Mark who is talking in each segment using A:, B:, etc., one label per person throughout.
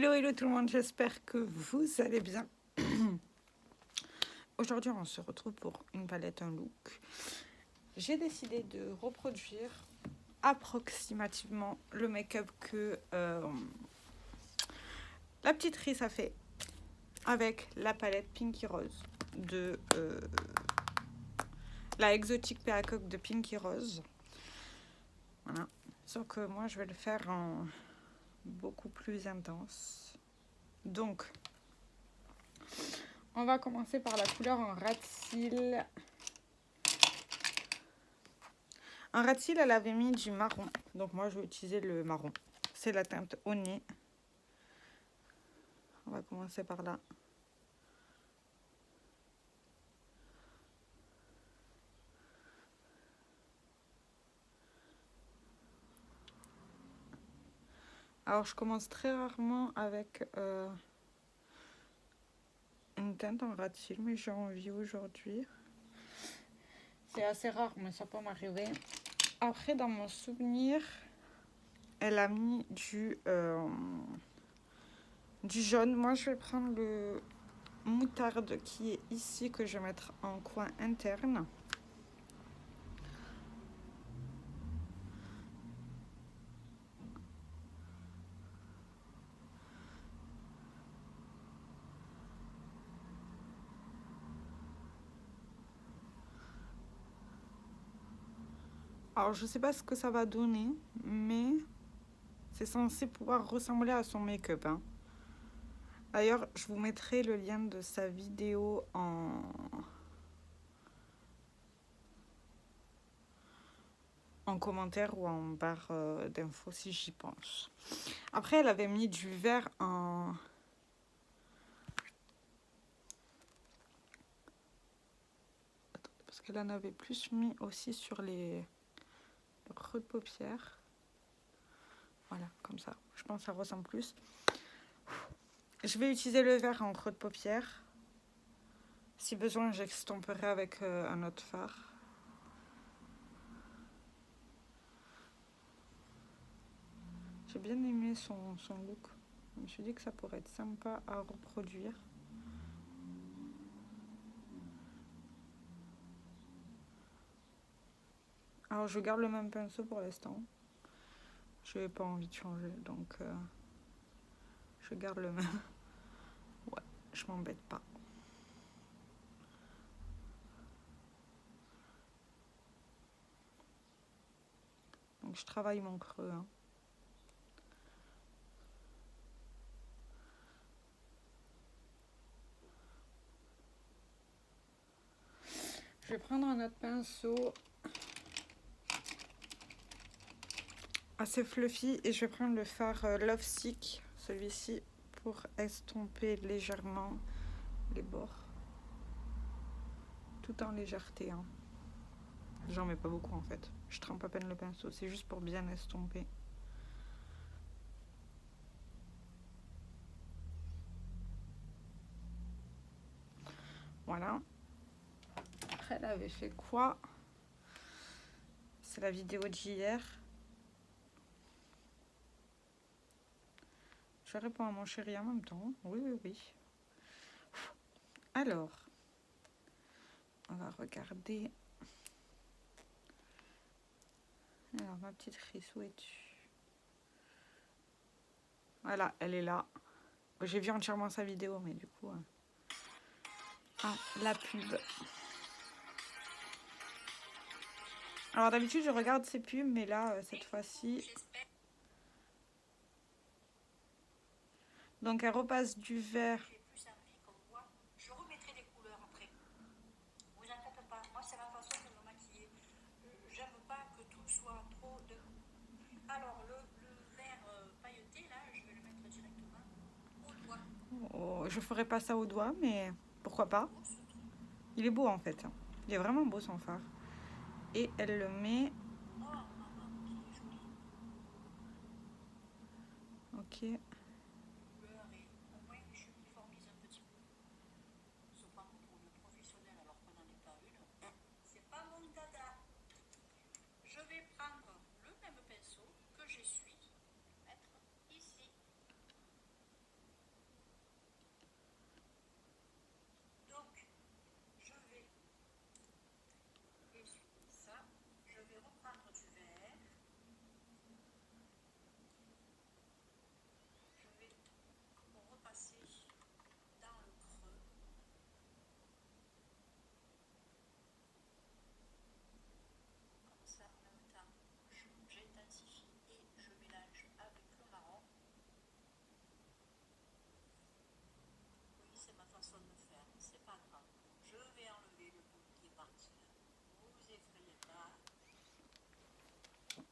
A: Hello tout le monde, j'espère que vous allez bien. Aujourd'hui, on se retrouve pour une palette, un look. J'ai décidé de reproduire approximativement le make-up que la petite Riz a fait avec la palette Pinky Rose de la Exotic Peacock de Pinky Rose. Voilà. Sauf que moi, je vais le faire en beaucoup plus intense. Donc, on va commencer par la couleur en rat cils. En rat cils, elle avait mis du marron. Donc moi, je vais utiliser le marron. C'est la teinte au nez. On va commencer par là. Alors, je commence très rarement avec une teinte en rat cils, mais j'ai envie aujourd'hui. C'est assez rare, mais ça peut m'arriver. Après, dans mon souvenir, elle a mis du jaune. Moi, je vais prendre le moutarde qui est ici, que je vais mettre en coin interne. Alors, je sais pas ce que ça va donner, mais c'est censé pouvoir ressembler à son make-up. Hein. D'ailleurs, je vous mettrai le lien de sa vidéo en commentaire ou en barre d'infos si j'y pense. Après, elle avait mis du vert en... Attendez, parce qu'elle en avait plus mis aussi sur les creux de paupières. Voilà, comme ça. Je pense que ça ressemble plus. Je vais utiliser le vert en creux de paupières. Si besoin, j'estomperai avec un autre fard. J'ai bien aimé son look. Je me suis dit que ça pourrait être sympa à reproduire. Alors, je garde le même pinceau pour l'instant. Je n'ai pas envie de changer, donc je garde le même. Ouais, je m'embête pas. Donc, je travaille mon creux. Hein. Je vais prendre un autre pinceau assez fluffy et je vais prendre le fard Love Sick, celui-ci, pour estomper légèrement les bords. Tout en légèreté. Hein. J'en mets pas beaucoup en fait. Je trempe à peine le pinceau, c'est juste pour bien estomper. Voilà. Après, elle avait fait quoi? C'est la vidéo d'hier. Je réponds à mon chéri en même temps. Oui. Alors, on va regarder. Alors, ma petite Riz, où es-tu? Voilà, elle est là. J'ai vu entièrement sa vidéo, mais du coup... Ah, la pub. Alors, d'habitude, je regarde ses pubs, mais là, cette fois-ci... Donc, elle repasse du vert... Oh, je ferai pas ça au doigt, mais pourquoi pas. Il est beau en fait. Il est vraiment beau son fard. Et elle le met... Ok.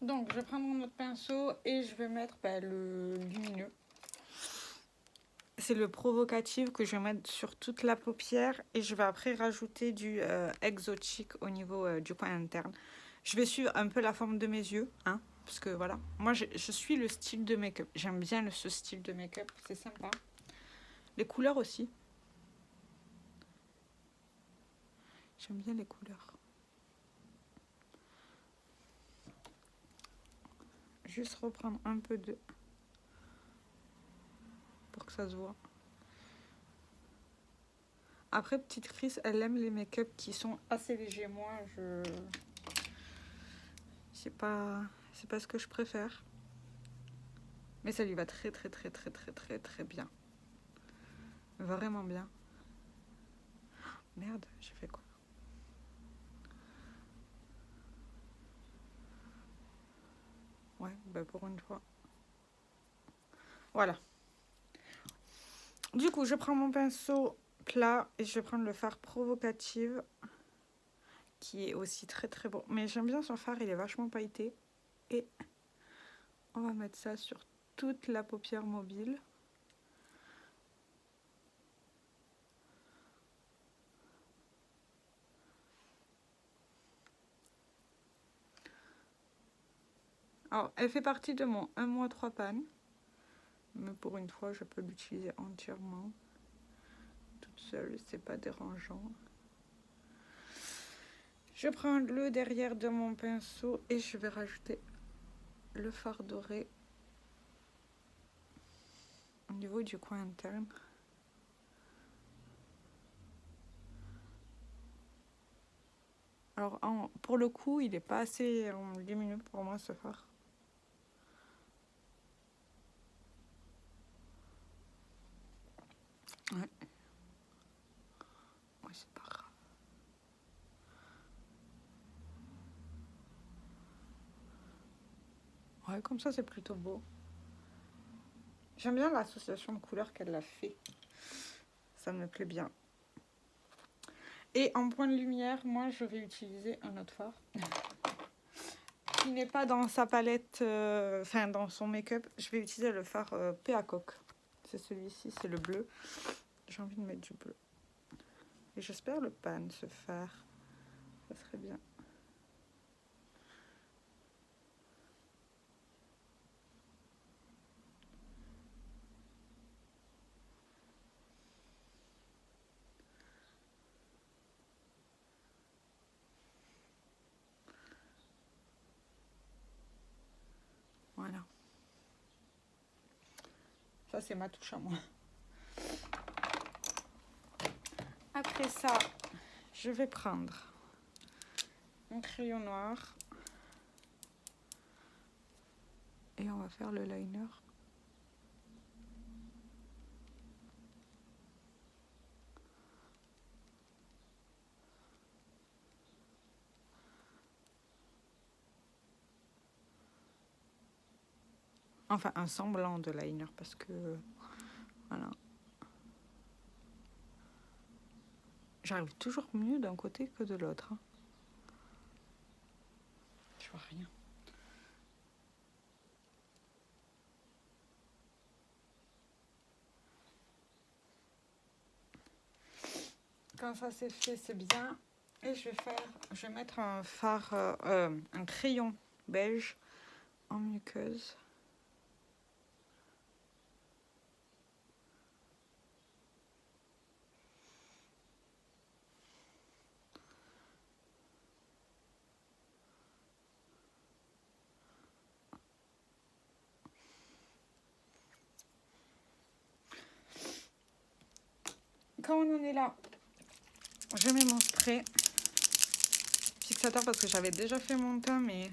A: Donc, je vais prendre mon autre pinceau et je vais mettre le lumineux. C'est le provocatif que je vais mettre sur toute la paupière et je vais après rajouter du exotique au niveau du coin interne. Je vais suivre un peu la forme de mes yeux, hein, parce que voilà, moi je suis le style de make-up. J'aime bien ce style de make-up, c'est sympa. Les couleurs aussi. J'aime bien les couleurs. Juste reprendre un peu de... pour que ça se voit. Après, petite Chris, elle aime les make-up qui sont assez légers. Moi, c'est pas ce que je préfère. Mais ça lui va très bien. Vraiment bien. Merde, j'ai fait quoi? Ouais, bah pour une fois. Voilà. Du coup, je prends mon pinceau plat et je vais prendre le fard provocative qui est aussi très beau. Mais j'aime bien son fard, il est vachement pailleté. Et on va mettre ça sur toute la paupière mobile. Alors, elle fait partie de mon 1 mois 3 pannes. Mais pour une fois, je peux l'utiliser entièrement. Toute seule, c'est pas dérangeant. Je prends le derrière de mon pinceau et je vais rajouter le fard doré au niveau du coin interne. Alors, pour le coup, il n'est pas assez lumineux pour moi, ce fard. Ouais. Ouais, c'est pas grave. Ouais, comme ça, c'est plutôt beau. J'aime bien l'association de couleurs qu'elle a fait. Ça me plaît bien. Et en point de lumière, moi, je vais utiliser un autre fard. Qui n'est pas dans sa palette, enfin dans son make-up. Je vais utiliser le fard Peacock. C'est celui-ci, c'est le bleu. J'ai envie de mettre du bleu. Et j'espère le pan, ce fard. Ça serait bien. Voilà. Ça, c'est ma touche à moi. Après ça, je vais prendre mon crayon noir. Et on va faire le liner. Enfin, un semblant de liner parce que... Voilà. J'arrive toujours mieux d'un côté que de l'autre. Hein. Je vois rien. Quand ça c'est fait, c'est bien. Et je vais mettre un fard, un crayon beige en muqueuse. Quand on en est là, je mets mon spray fixateur parce que j'avais déjà fait mon teint, mais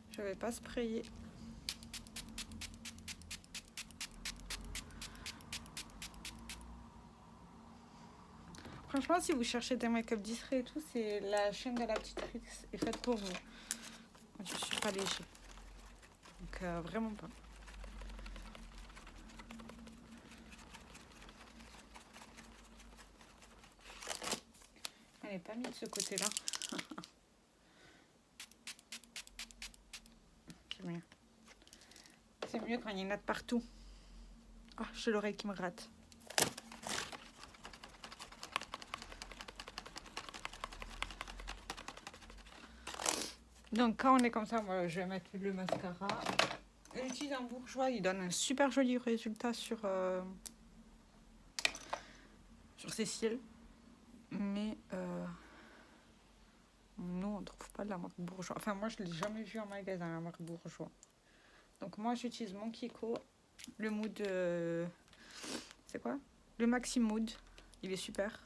A: je n'avais pas sprayé. Franchement, si vous cherchez des make-up discrets et tout, c'est la chaîne de la petite Trix est faite pour vous. Je suis pas léger. Donc, vraiment pas. Elle n'est pas mise de ce côté-là. mieux quand il y a une natte partout. Ah, j'ai l'oreille qui me gratte. Donc quand on est comme ça, moi je vais mettre le mascara. J'utilise un bourgeois, il donne un super joli résultat sur ses cils. Mais nous on ne trouve pas de la marque Bourgeois. Enfin moi je ne l'ai jamais vu en magasin la marque Bourgeois. Donc moi j'utilise mon Kiko, le mood, c'est quoi? Le Maxi Mood, il est super.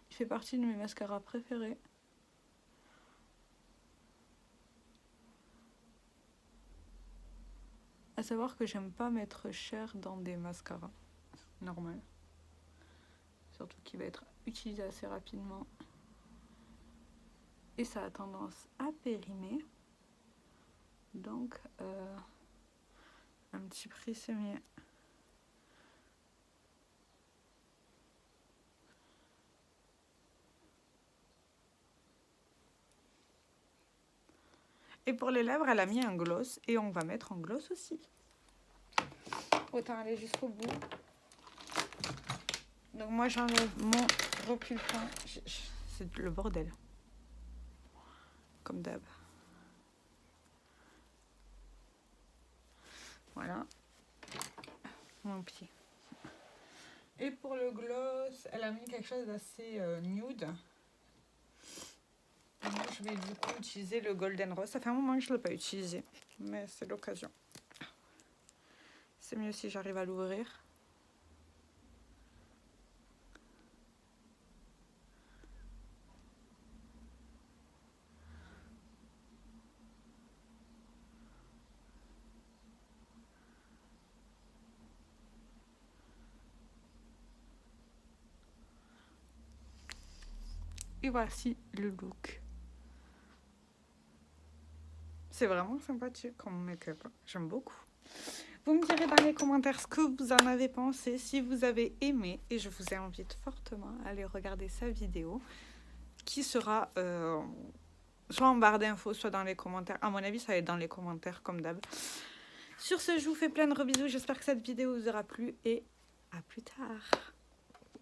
A: Il fait partie de mes mascaras préférés. À savoir que j'aime pas mettre cher dans des mascaras normal. Surtout qu'il va être utilisé assez rapidement. Et ça a tendance à périmer. Donc un petit prix c'est mieux. Et pour les lèvres, elle a mis un gloss. Et on va mettre en gloss aussi. Autant aller jusqu'au bout. Donc moi j'enlève mon recul fin. C'est le bordel. Comme d'hab. Voilà. Mon pied. Et pour le gloss, elle a mis quelque chose d'assez nude. Moi, je vais du coup utiliser le Golden Rose. Ça fait un moment que je ne l'ai pas utilisé, mais c'est l'occasion. C'est mieux si j'arrive à l'ouvrir. Et voici le look. C'est vraiment sympathique comme make-up. J'aime beaucoup. Vous me direz dans les commentaires ce que vous en avez pensé, si vous avez aimé. Et je vous invite fortement à aller regarder sa vidéo qui sera soit en barre d'infos, soit dans les commentaires. À mon avis, ça va être dans les commentaires comme d'hab. Sur ce, je vous fais plein de gros bisous. J'espère que cette vidéo vous aura plu et à plus tard.